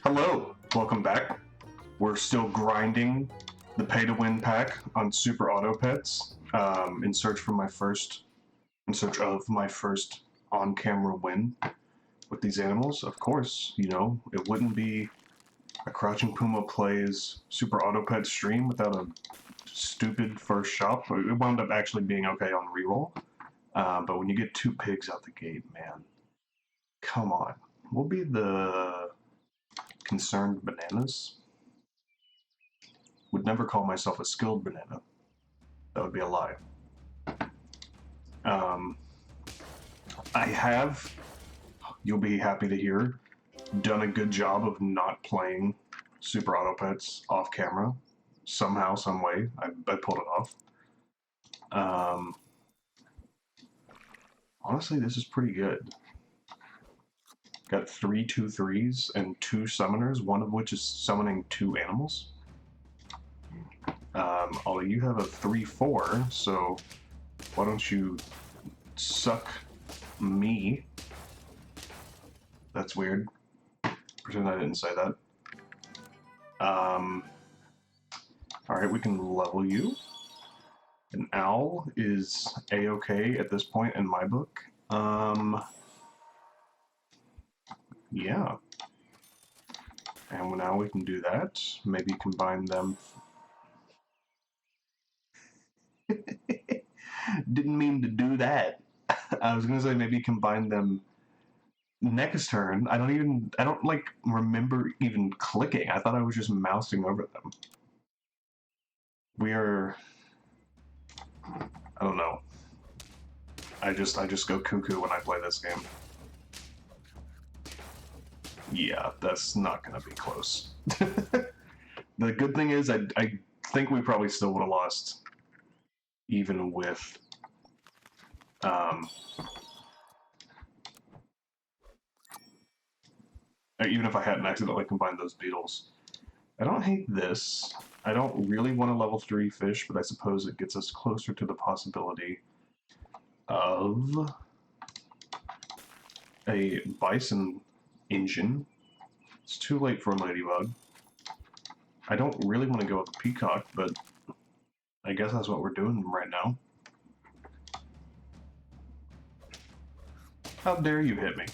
Hello, welcome back. We're still grinding the pay-to-win pack on Super Auto Pets in search of my first on-camera win with these animals. Of course, it wouldn't be a Crouching Puma Plays Super Auto Pet stream without a stupid first shop. It wound up actually being okay on reroll, but when you get two pigs out the gate, man, come on. We'll be the concerned bananas. Would never call myself a skilled banana. That would be a lie. I have, you'll be happy to hear, done a good job of not playing Super Auto Pets off camera. Somehow, some way, I pulled it off. Honestly, this is pretty good. Got 3 2/3s and 2 summoners, one of which is summoning 2 animals. Although you have a 3/4, so why don't you suck me? That's weird. Pretend I didn't say that. Alright, we can level you. An owl is a-okay at this point in my book. Yeah. And now we can do that. Maybe combine them. Didn't mean to do that. I was gonna say maybe combine them next turn. I don't like remember even clicking. I thought I was just mousing over them. I don't know. I just go cuckoo when I play this game. Yeah, that's not gonna be close. The good thing is I think we probably still would have lost even with even if I hadn't accidentally combined those beetles. I don't hate this. I don't really want a level 3 fish, but I suppose it gets us closer to the possibility of a bison engine. It's too late for a ladybug. I don't really want to go with a peacock, but I guess that's what we're doing right now. How dare you hit me?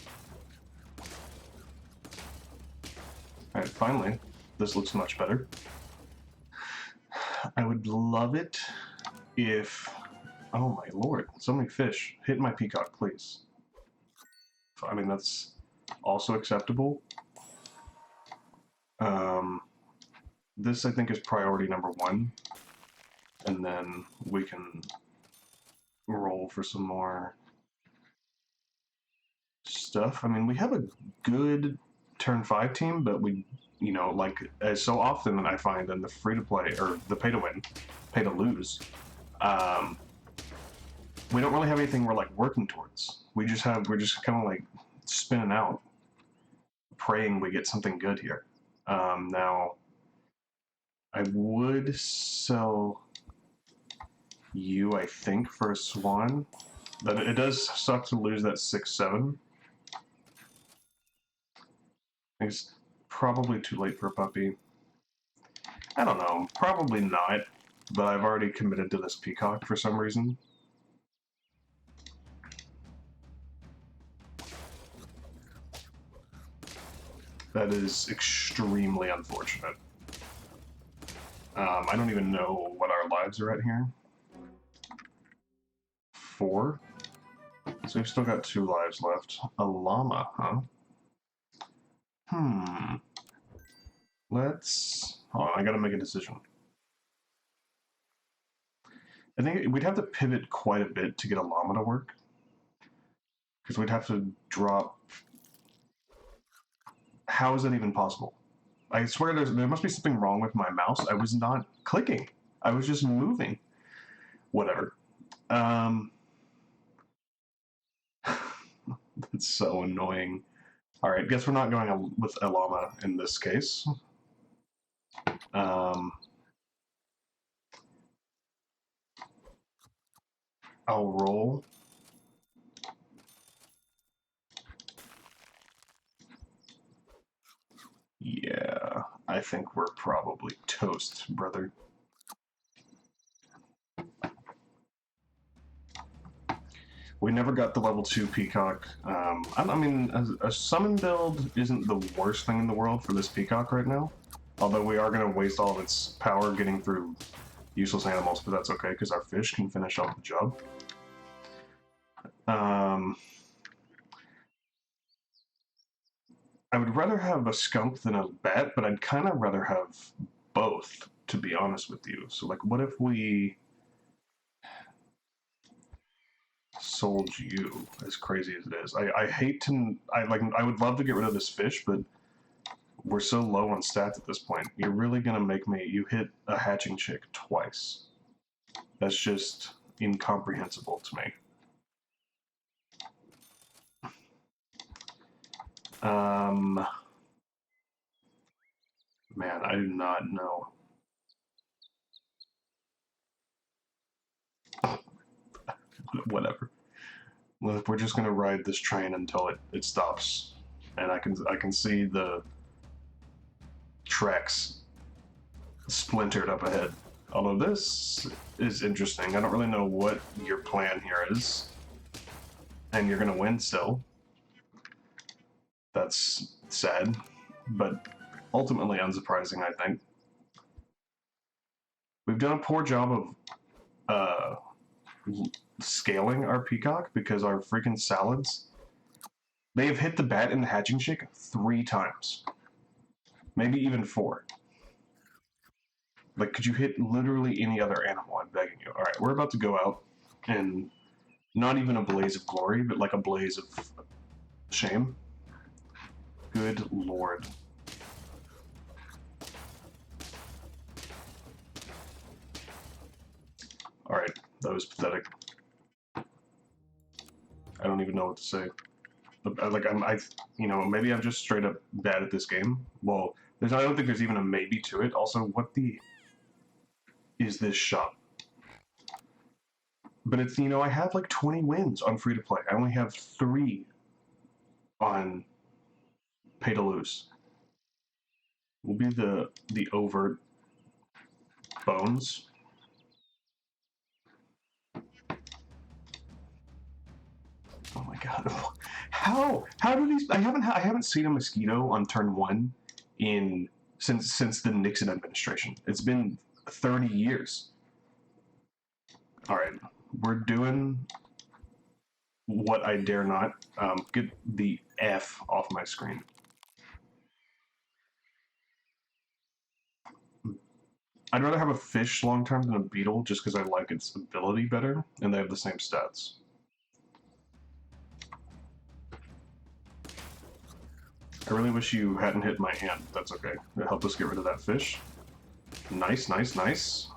Alright, finally. This looks much better. I would love it if... Oh my lord, so many fish. Hit my peacock, please. I mean, that's also acceptable. This, I think, is priority number 1. And then we can roll for some more stuff. I mean, we have a good turn 5 team, but we, like, as so often I find in the free-to-play, or the pay-to-win, pay-to-lose, we don't really have anything we're, like, working towards. We're just kind of, like, spinning out, praying we get something good here. Now, I would sell you, I think, for a swan. But it does suck to lose that 6/7. It's probably too late for a puppy. I don't know. Probably not. But I've already committed to this peacock for some reason. That is extremely unfortunate. I don't even know what our lives are at here. 4. So we've still got 2 lives left. A llama, huh? Let's... Hold on, I gotta make a decision. I think we'd have to pivot quite a bit to get a llama to work. Because we'd have to drop... How is that even possible? I swear there must be something wrong with my mouse. I was not clicking. I was just moving. Whatever. That's so annoying. Alright, guess we're not going with a llama in this case. I'll roll. Yeah, I think we're probably toast, brother. We never got the level 2 Peacock. I mean, a summon build isn't the worst thing in the world for this Peacock right now. Although we are going to waste all of its power getting through useless animals, but that's okay, because our fish can finish off the job. I would rather have a skunk than a bat, but I'd kind of rather have both, to be honest with you. So, like, what if we sold you, as crazy as it is? I hate to... I would love to get rid of this fish, but we're so low on stats at this point. You're really going to make me... You hit a hatching chick twice. That's just incomprehensible to me. Man, I do not know. Whatever. Well, we're just gonna ride this train until it stops, and I can see the tracks splintered up ahead. Although this is interesting. I don't really know what your plan here is, and you're gonna win still. That's sad, but ultimately unsurprising, I think. We've done a poor job of scaling our peacock because our freaking salads, they have hit the bat and the hatching chick 3 times. Maybe even 4. Like, could you hit literally any other animal? I'm begging you. Alright, we're about to go out and not even a blaze of glory, but like a blaze of shame. Good lord. Alright, that was pathetic. I don't even know what to say. Like, you know, maybe I'm just straight up bad at this game. Well, I don't think there's even a maybe to it. Also, what the is this shop? But it's, you know, I have like 20 wins on free to play. I only have 3 on pay to lose. Will be the overt bones. Oh my god! How do these? I haven't seen a mosquito on turn 1 in since the Nixon administration. It's been 30 years. All right, we're doing what I dare not. Get the F off my screen. I'd rather have a fish long term than a beetle just because I like its ability better, and they have the same stats. I really wish you hadn't hit my hand. That's okay. It helped us get rid of that fish. Nice, nice, nice.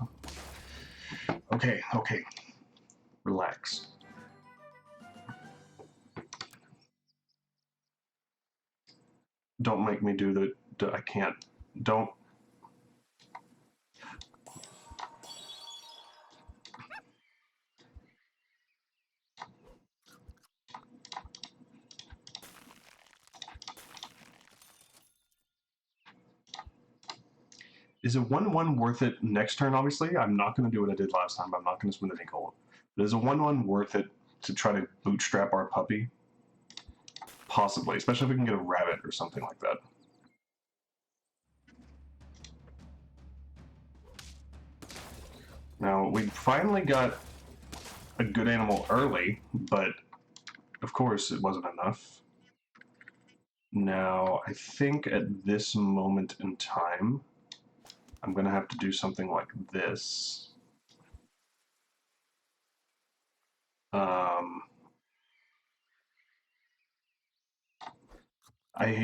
Okay, okay. Relax. Don't make me do the I can't. Don't. Is a 1-1 worth it next turn, obviously? I'm not going to do what I did last time. I'm not going to spend any gold. But is a 1-1 worth it to try to bootstrap our puppy? Possibly, especially if we can get a rabbit or something like that. Now, we finally got a good animal early, but of course it wasn't enough. Now, I think at this moment in time, I'm going to have to do something like this.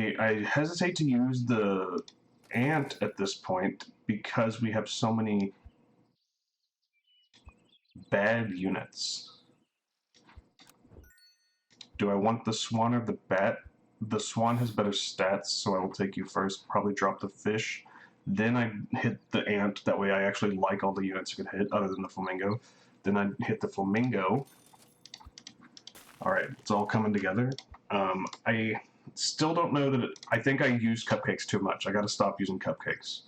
I hesitate to use the ant at this point because we have so many bad units. Do I want the swan or the bat? The swan has better stats, so I will take you first, probably drop the fish. Then I hit the ant, that way I actually like all the units I can hit, other than the flamingo. Then I hit the flamingo. Alright, it's all coming together. Still don't know that I think I use cupcakes too much. I gotta stop using cupcakes.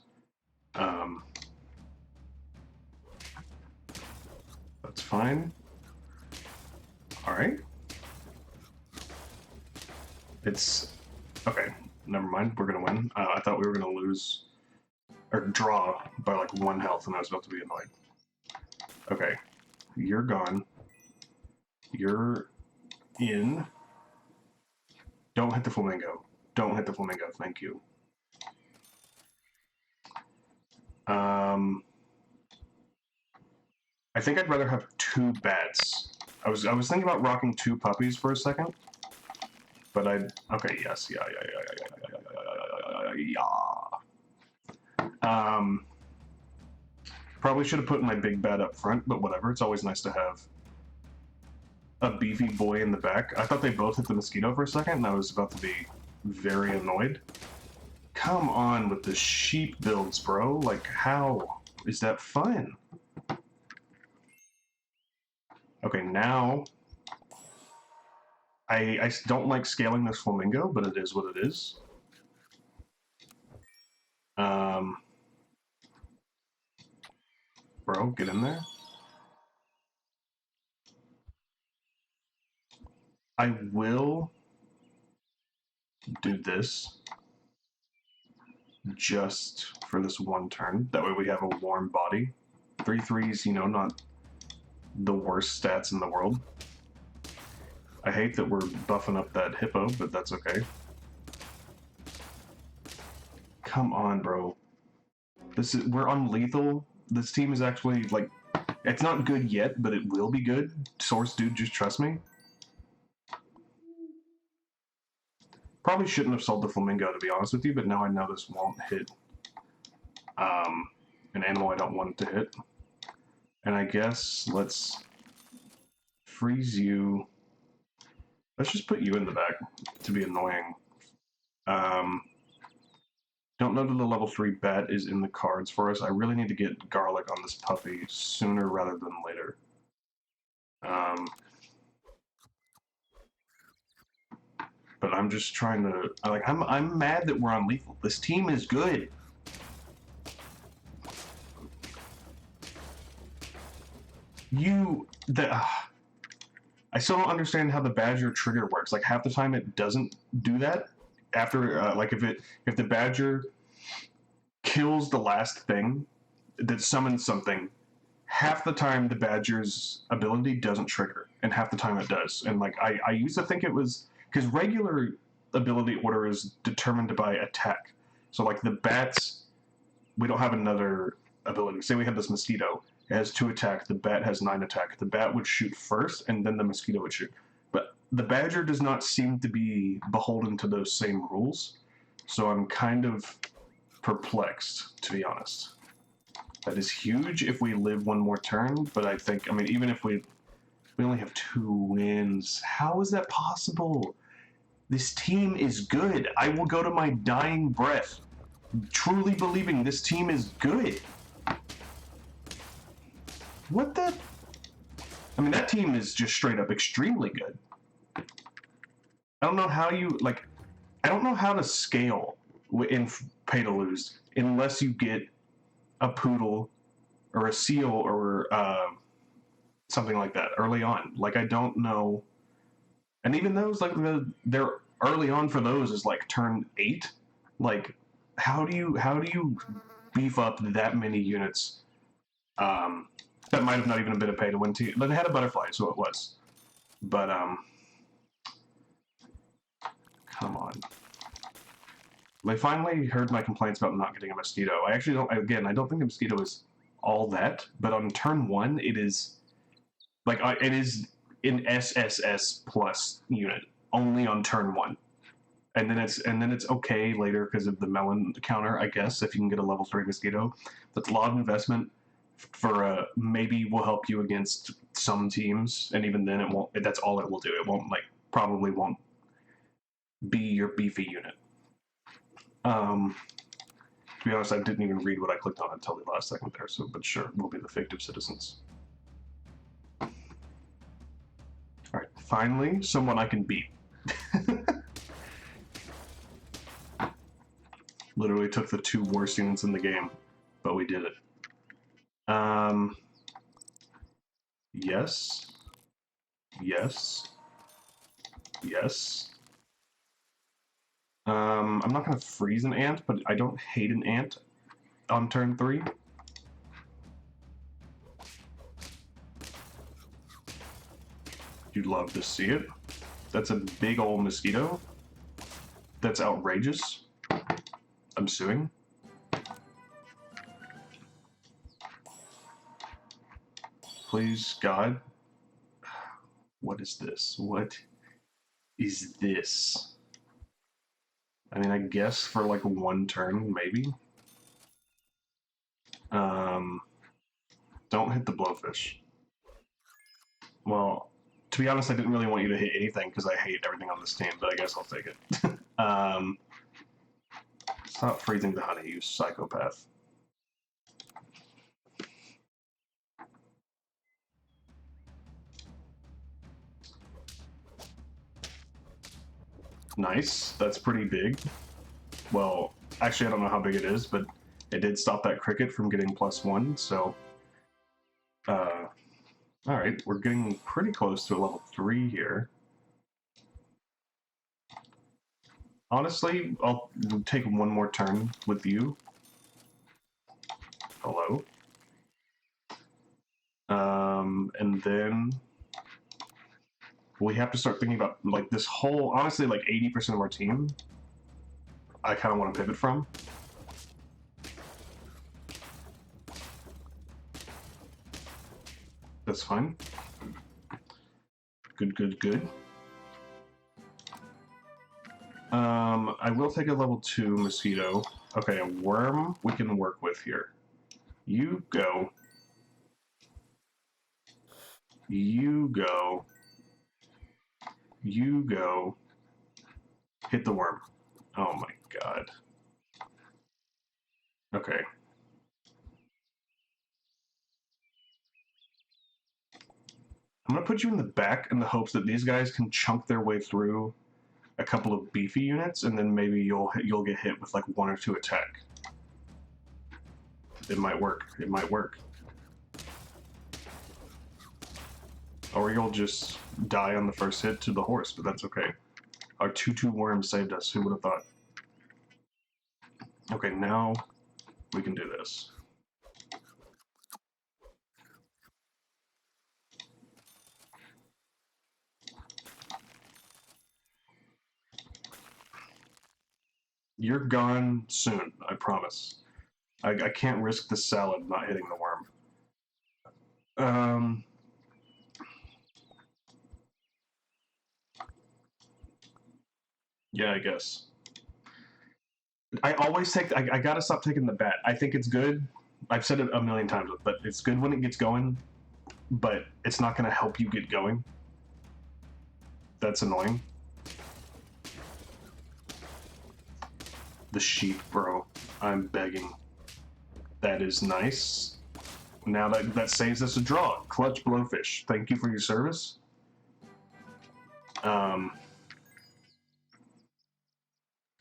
That's fine. Alright. It's... Okay, never mind. We're gonna win. I thought we were gonna lose... Or draw by like 1 health, and I was about to be annoyed. Okay. You're gone. You're in. Don't hit the flamingo. Don't hit the flamingo. Thank you. I think I'd rather have 2 bats. I was thinking about rocking 2 puppies for a second, but okay, yes, yeah. Probably should have put my big bat up front, but whatever. It's always nice to have a beefy boy in the back. I thought they both hit the mosquito for a second, and I was about to be very annoyed. Come on with the sheep builds, bro. Like, how is that fun? Okay, now I don't like scaling this flamingo, but it is what it is. Bro, get in there. I will do this just for this 1 turn. That way we have a warm body. 3/3s, you know, not the worst stats in the world. I hate that we're buffing up that hippo, but that's okay. Come on, bro. We're unlethal. This team is actually, like, it's not good yet, but it will be good. Source dude, just trust me. Probably shouldn't have sold the flamingo, to be honest with you, but now I know this won't hit an animal I don't want it to hit. And I guess let's freeze you. Let's just put you in the back to be annoying. Don't know that the level 3 bat is in the cards for us. I really need to get garlic on this puppy sooner rather than later. But I'm just trying to... I'm mad that we're on lethal. This team is good. I still don't understand how the Badger trigger works. Like, half the time it doesn't do that. After, like, if the Badger kills the last thing that summons something, half the time the Badger's ability doesn't trigger, and half the time it does. And, like, I used to think it was... Because regular ability order is determined by attack. So, like, the bats... We don't have another ability. Say we have this mosquito. It has 2 attack. The bat has 9 attack. The bat would shoot first, and then the mosquito would shoot. But the Badger does not seem to be beholden to those same rules. So I'm kind of perplexed, to be honest. That is huge if we live 1 more turn, but I think, I mean, even if we only have 2 wins, how is that possible? This team is good. I will go to my dying breath, truly believing this team is good. What the? I mean, that team is just straight up extremely good. I don't know how you, like, I don't know how to scale in pay to lose unless you get a poodle or a seal or something like that early on. Like, I don't know. And even those, like, they're early on for those is like turn 8. Like, how do you beef up that many units? That might have not even been a pay to win team. But they had a butterfly, so it was. But come on. They finally heard my complaints about not getting a mosquito. I actually don't. Again, I don't think the mosquito is all that. But on turn 1, it is like it is an SSS plus unit only on turn 1, and then it's okay later because of the melon counter. I guess if you can get a level 3 mosquito, that's a lot of investment for maybe will help you against some teams, and even then it won't. That's all it will do. It won't probably won't be your beefy unit. To be honest, I didn't even read what I clicked on until the last second there. So, but sure, we'll be the fictive citizens. All right, finally, someone I can beat. Literally took the 2 worst units in the game, but we did it. Yes. Yes. Yes. I'm not going to freeze an ant, but I don't hate an ant on turn 3. You'd love to see it. That's a big old mosquito. That's outrageous. I'm suing. Please, God. What is this? What is this? I mean, I guess for like 1 turn, maybe. Don't hit the blowfish. Well, to be honest, I didn't really want you to hit anything because I hate everything on this team, but I guess I'll take it. Stop freezing the honey, you psychopath. Nice. That's pretty big. Well, actually, I don't know how big it is, but it did stop that cricket from getting +1, so... Alright, we're getting pretty close to a level 3 here. Honestly, I'll take 1 more turn with you. Hello. And then... we have to start thinking about, like, this whole... honestly, like, 80% of our team, I kind of want to pivot from. That's fine. Good, good, good. I will take a level 2 mosquito. Okay, a worm we can work with here. You go. You go. You go. Hit the worm. Oh my god. Okay. I'm gonna put you in the back in the hopes that these guys can chunk their way through a couple of beefy units, and then maybe you'll get hit with like 1 or 2 attack. It might work. It might work. Or you'll just die on the first hit to the horse, but that's okay. Our 2/2 worm saved us. Who would have thought? Okay, now we can do this. You're gone soon, I promise. I can't risk the salad not hitting the worm. Yeah, I guess. I always take... I gotta stop taking the bat. I think it's good. I've said it a million times, but it's good when it gets going, but it's not gonna help you get going. That's annoying. The sheep, bro. I'm begging. That is nice. Now that saves us a draw. Clutch blowfish. Thank you for your service.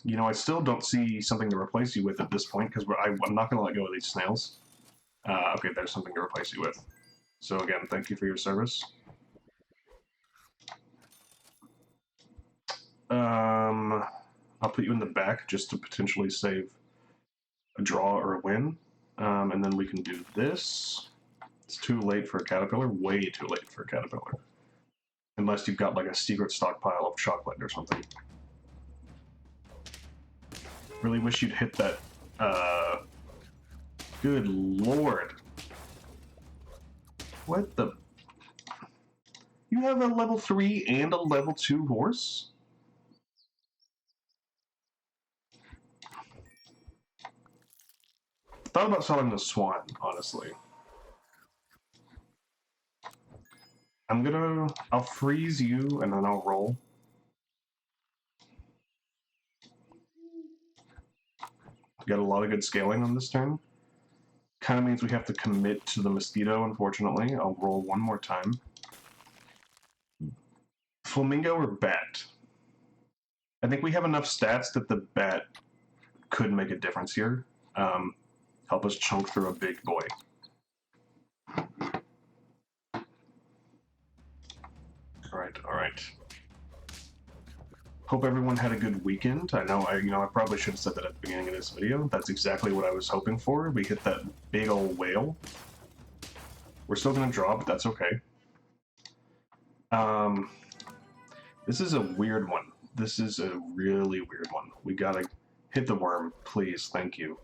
You know, I still don't see something to replace you with at this point, because I'm not going to let go of these snails. Okay, there's something to replace you with. So again, thank you for your service. I'll put you in the back just to potentially save a draw or a win. And then we can do this. It's too late for a caterpillar. Way too late for a caterpillar. Unless you've got like a secret stockpile of chocolate or something. Really wish you'd hit that. Good lord. What the? You have a level 3 and a level 2 horse? Thought about selling the swan, honestly. I'll freeze you and then I'll roll. Got a lot of good scaling on this turn. Kind of means we have to commit to the mosquito, unfortunately. I'll roll 1 more time. Flamingo or bat? I think we have enough stats that the bat could make a difference here. Help us chunk through a big boy. All right. Hope everyone had a good weekend. I know I probably should have said that at the beginning of this video. That's exactly what I was hoping for. We hit that big old whale. We're still gonna draw, but that's okay. This is a weird one. This is a really weird one. We gotta hit the worm, please. Thank you.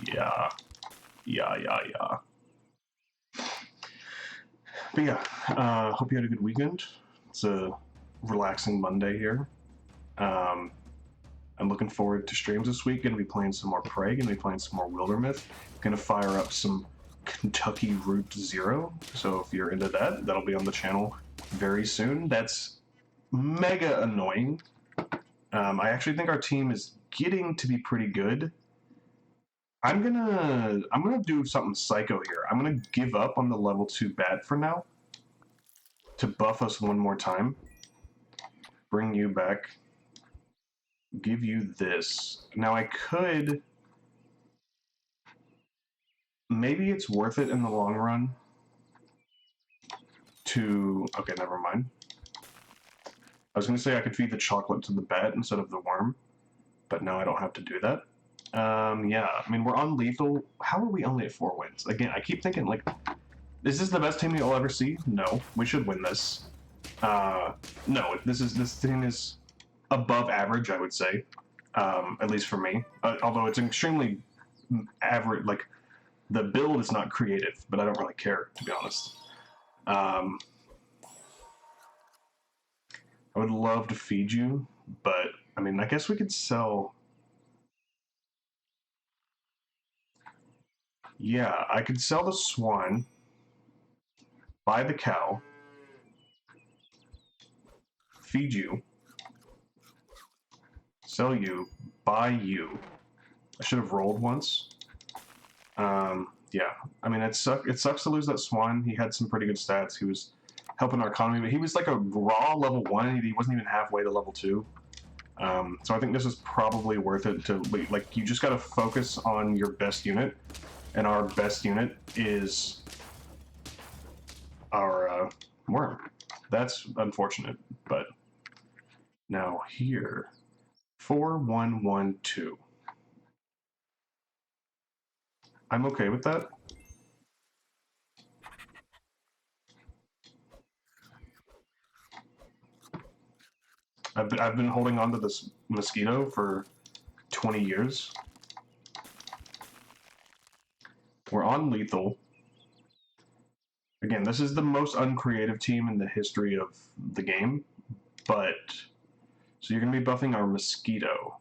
Yeah. But yeah, hope you had a good weekend. It's a relaxing Monday here. I'm looking forward to streams this week. Gonna be playing some more Prey, gonna be playing some more Wildermyth. Gonna fire up some Kentucky Route Zero. So if you're into that, that'll be on the channel very soon. That's mega annoying. I actually think our team is getting to be pretty good. I'm gonna do something psycho here. I'm gonna give up on the level 2 bat for now to buff us one more time. Bring you back. Give you this. Now I could... Maybe it's worth it in the long run to... Okay, never mind. I was gonna say I could feed the chocolate to the bat instead of the worm, but now I don't have to do that. Yeah, I mean, we're on lethal. How are we only at 4 wins? Again, I keep thinking, like, is this the best team you'll ever see? No, we should win this. No, this team is above average, I would say, at least for me. Although it's extremely average, like, the build is not creative, but I don't really care, to be honest. I would love to feed you, but, I mean, I guess we could sell... Yeah, I could sell the swan, buy the cow, feed you, sell you, buy you. I should have rolled once. Yeah, I mean, it sucks to lose that swan. He had some pretty good stats. He was helping our economy, but he was like a raw level 1. He wasn't even halfway to level 2. So I think this is probably worth it to, like, you just got to focus on your best unit. And our best unit is our worm. That's unfortunate, but now here, 4112. I'm okay with that. I've been holding on to this mosquito for 20 years. We're on lethal. Again, this is the most uncreative team in the history of the game, but... So you're going to be buffing our mosquito.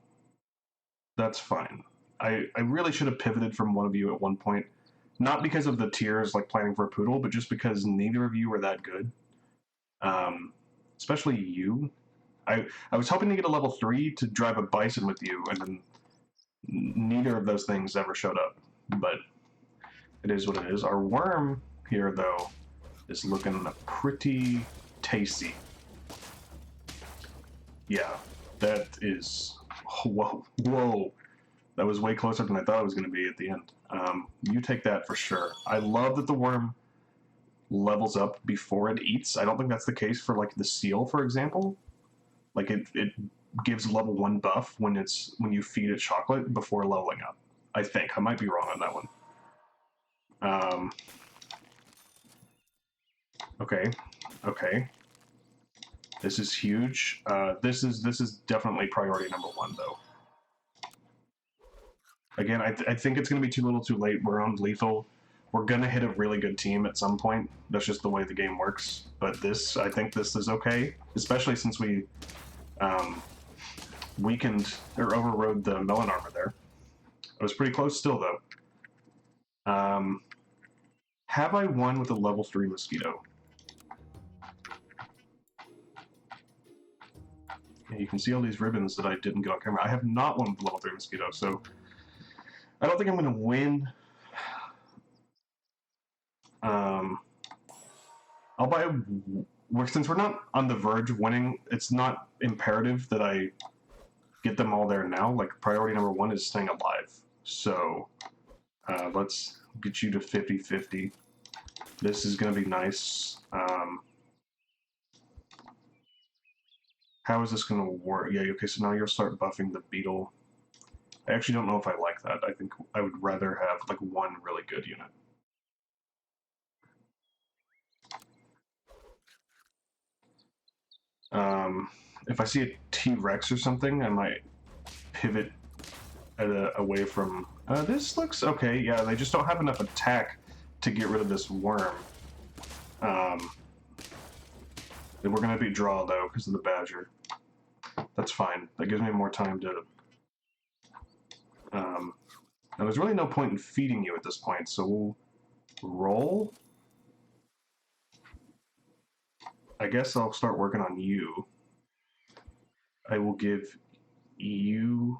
That's fine. I really should have pivoted from one of you at one point. Not because of the tiers, like planning for a poodle, but just because neither of you were that good. Especially you. I was hoping to get a level 3 to drive a bison with you, and then neither of those things ever showed up. But it is what it is. Our worm here, though, is looking pretty tasty. Yeah, that is... Whoa. That was way closer than I thought it was going to be at the end. You take that for sure. I love that the worm levels up before it eats. I don't think that's the case for, like, the seal, for example. Like, it gives level 1 buff when you feed it chocolate before leveling up. I think. I might be wrong on that one. Okay. This is huge. This is definitely priority number 1, though. Again, I think it's going to be too little too late. We're on lethal. We're going to hit a really good team at some point. That's just the way the game works. But I think this is okay, especially since we weakened or overrode the melon armor there. It was pretty close still, though. Have I won with a level 3 mosquito? And you can see all these ribbons that I didn't get on camera. I have not won with level 3 mosquito, so I don't think I'm going to win. I'll buy. Since we're not on the verge of winning, it's not imperative that I get them all there now. Like, priority number one is staying alive. So, let's get you to 50-50. This is going to be nice. How is this going to work? Yeah, okay, so now you'll start buffing the beetle. I actually don't know if I like that. I think I would rather have, like, one really good unit. If I see a T-Rex or something, I might pivot away from... this looks okay. Yeah, they just don't have enough attack to get rid of this worm. We're going to be draw, though, because of the badger. That's fine. That gives me more time to... now, there's really no point in feeding you at this point, so we'll roll. I guess I'll start working on you. I will give you...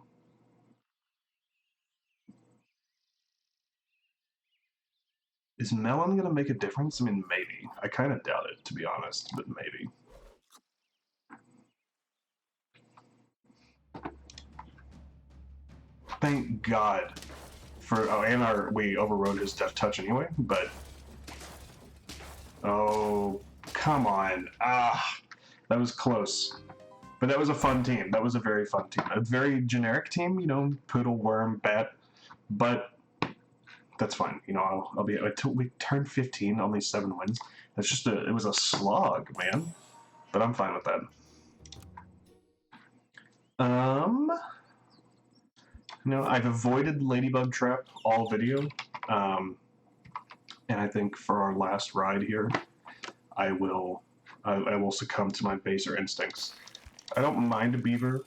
Is melon going to make a difference? I mean, maybe. I kind of doubt it, to be honest, but maybe. Thank God for... Oh, and we overrode his Death Touch anyway, but... Oh, come on. Ah, that was close. But that was a fun team. That was a very fun team. A very generic team, you know, poodle, worm, bat, but that's fine. You know, I'll be until we turn 15, only 7 wins. That's just it was a slog, man. But I'm fine with that. You know, I've avoided Ladybug Trap all video. And I think for our last ride here, I will succumb to my baser instincts. I don't mind a beaver.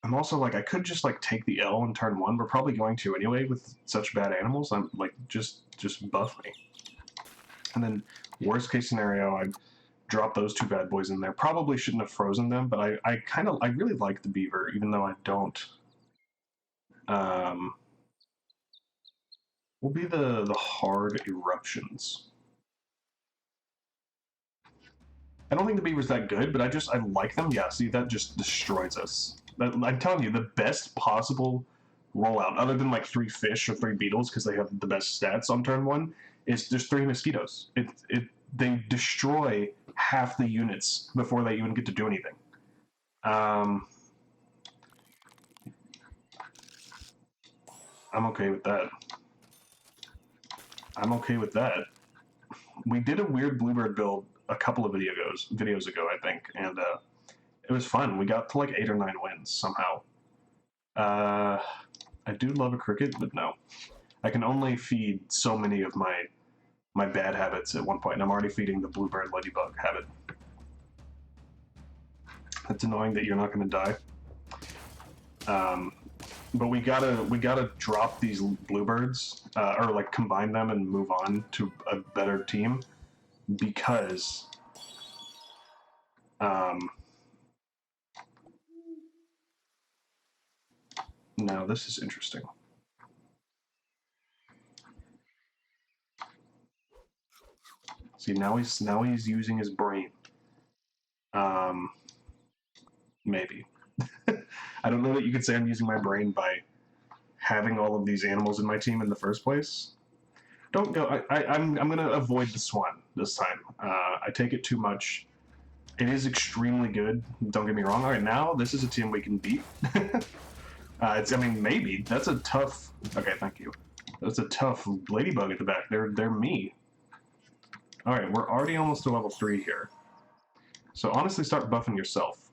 I'm also like, I could just like take the L in turn 1. We're probably going to anyway with such bad animals. I'm like, just buff me. And then worst case scenario, I'd drop those 2 bad boys in there. Probably shouldn't have frozen them, but I really like the beaver, even though I don't. Will be the hard eruptions. I don't think the beaver's that good, but I like them. Yeah, see, that just destroys us. I'm telling you, the best possible rollout, other than like 3 fish or 3 beetles, because they have the best stats on turn 1, is there's 3 mosquitoes. They destroy half the units before they even get to do anything. I'm okay with that. I'm okay with that. We did a weird bluebird build a couple of videos ago, I think, and it was fun. We got to like 8 or 9 wins somehow. I do love a cricket, but no. I can only feed so many of my bad habits at one point, and I'm already feeding the bluebird ladybug habit. It's annoying that you're not going to die. But we gotta drop these bluebirds, or like combine them and move on to a better team, because now this is interesting. See, now he's using his brain. Maybe. I don't know that you could say I'm using my brain by having all of these animals in my team in the first place. Don't go. I'm gonna avoid the swan this time. I take it too much. It is extremely good. Don't get me wrong. All right, now this is a team we can beat. I mean, maybe that's a tough. Okay, thank you. That's a tough ladybug at the back. They're me. All right, we're already almost to level 3 here. So honestly, start buffing yourself.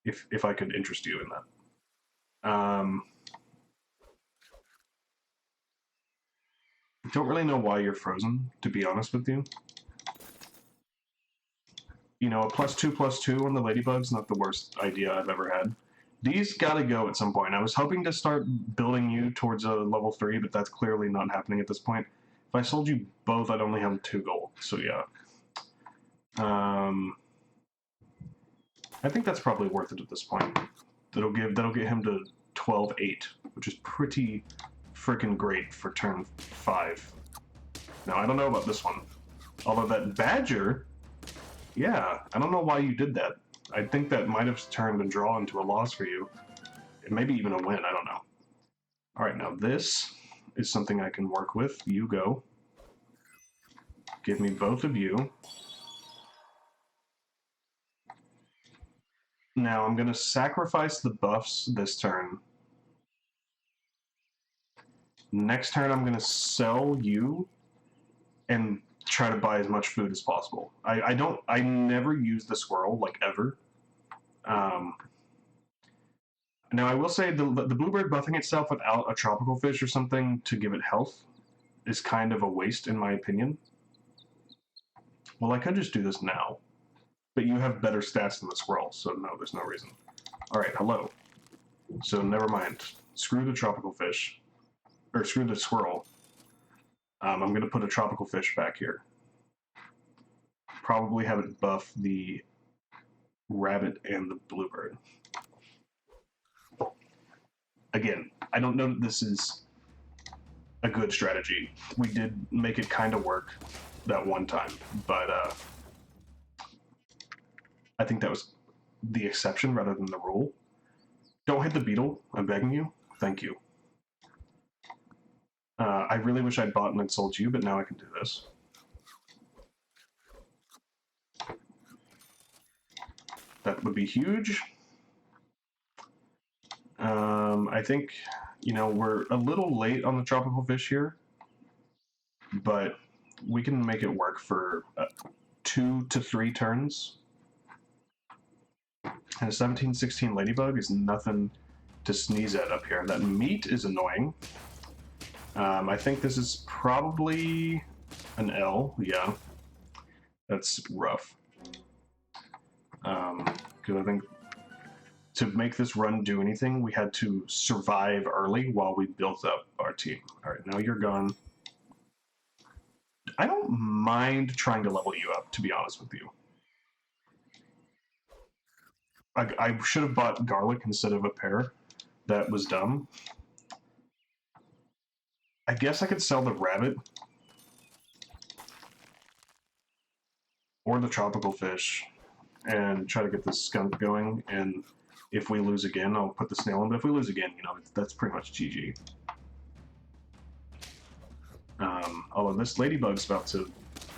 If I could interest you in that. Don't really know why you're frozen, to be honest with you. You know, a +2/+2 on the ladybug's not the worst idea I've ever had. These gotta go at some point. I was hoping to start building you towards a level 3, but that's clearly not happening at this point. If I sold you both, I'd only have 2 gold, so yeah. I think that's probably worth it at this point. That'll get him to 12-8, which is pretty freaking great for turn 5. Now, I don't know about this one. Although that badger, yeah, I don't know why you did that. I think that might have turned a draw into a loss for you. Maybe even a win, I don't know. Alright, now this is something I can work with. You go. Give me both of you. Now I'm going to sacrifice the buffs this turn. Next turn I'm going to sell you and try to buy as much food as possible. I never use the squirrel, like, ever. Now I will say the bluebird buffing itself without a tropical fish or something to give it health is kind of a waste in my opinion. Well, I could just do this now, but you have better stats than the squirrel, so no, there's no reason. Alright, hello. So never mind. Screw the tropical fish. Or screw the squirrel. I'm going to put a tropical fish back here. Probably have it buff the rabbit and the bluebird. Again, I don't know that this is a good strategy. We did make it kind of work that one time, but I think that was the exception rather than the rule. Don't hit the beetle, I'm begging you. Thank you. I really wish I'd bought and had sold you, but now I can do this. That would be huge. I think, you know, we're a little late on the tropical fish here, but we can make it work for 2 to 3 turns. And a 17-16 ladybug is nothing to sneeze at up here. That meat is annoying. I think this is probably an L, yeah. That's rough. Because I think to make this run do anything, we had to survive early while we built up our team. Alright, now you're gone. I don't mind trying to level you up, to be honest with you. I should have bought garlic instead of a pear. That was dumb. I guess I could sell the rabbit. Or the tropical fish. And try to get this skunk going. And if we lose again, I'll put the snail in. But if we lose again, you know, that's pretty much GG. Although this ladybug's about to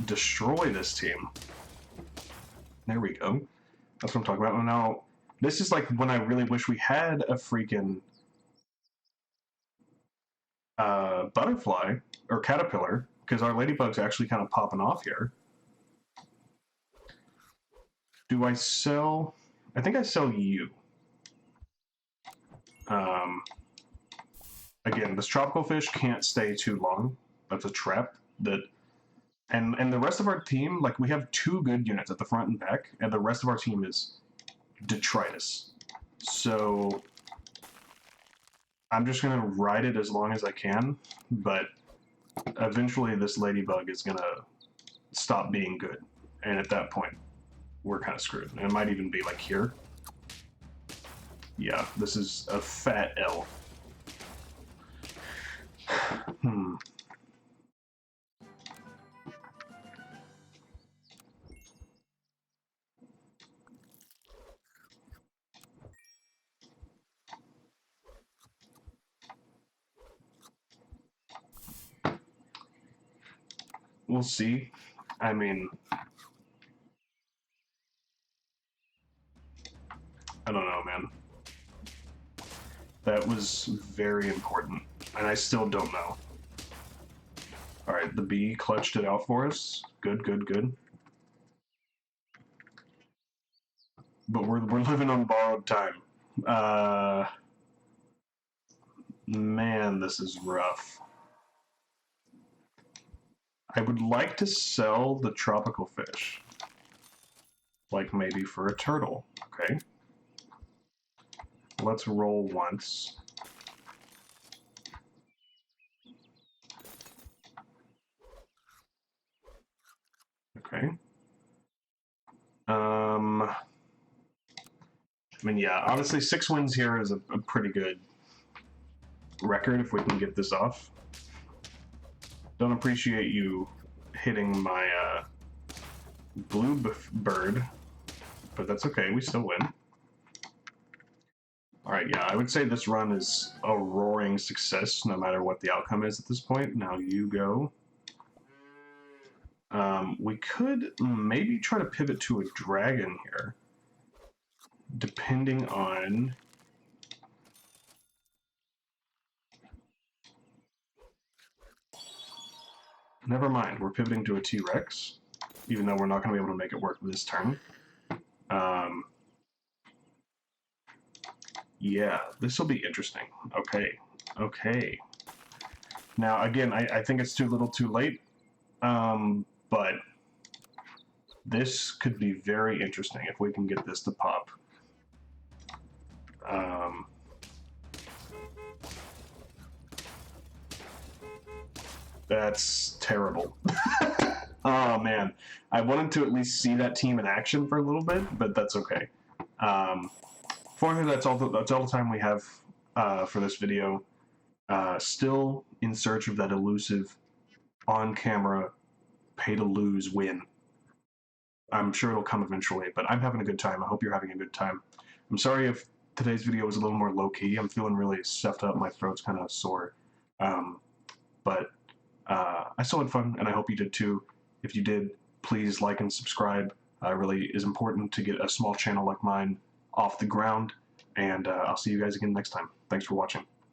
destroy this team. There we go. That's what I'm talking about. And now, this is like when I really wish we had a freaking butterfly or caterpillar, because our ladybug's actually kind of popping off here. Do I sell? I think I sell you. Again, this tropical fish can't stay too long. That's a trap. And the rest of our team, like, we have 2 good units at the front and back, and the rest of our team is detritus. So I'm just gonna ride it as long as I can, but eventually this ladybug is gonna stop being good, and at that point we're kind of screwed. And it might even be like here. Yeah, this is a fat L. We'll see. I mean, I don't know, man. That was very important, and I still don't know. Alright, the bee clutched it out for us. Good, good, good. But we're living on borrowed time. Man, this is rough. I would like to sell the tropical fish. Like maybe for a turtle, okay? Let's roll once. Okay. I mean, yeah, honestly, 6 wins here is a pretty good record if we can get this off. Don't appreciate you hitting my blue bird, but that's okay, we still win. Alright, yeah, I would say this run is a roaring success no matter what the outcome is at this point. Now you go. We could maybe try to pivot to a dragon here, depending on... Never mind, we're pivoting to a T-Rex, even though we're not going to be able to make it work this turn. Yeah, this will be interesting. Okay, okay. Now, again, I think it's too little too late, but this could be very interesting if we can get this to pop. That's terrible. Oh, man. I wanted to at least see that team in action for a little bit, but that's okay. Fortunately, that's all the time we have for this video. Still in search of that elusive, on-camera, pay-to-lose win. I'm sure it'll come eventually, but I'm having a good time. I hope you're having a good time. I'm sorry if today's video was a little more low-key. I'm feeling really stuffed up. My throat's kind of sore. But I still had fun, and I hope you did too. If you did, please like and subscribe. It really is important to get a small channel like mine off the ground, and I'll see you guys again next time. Thanks for watching.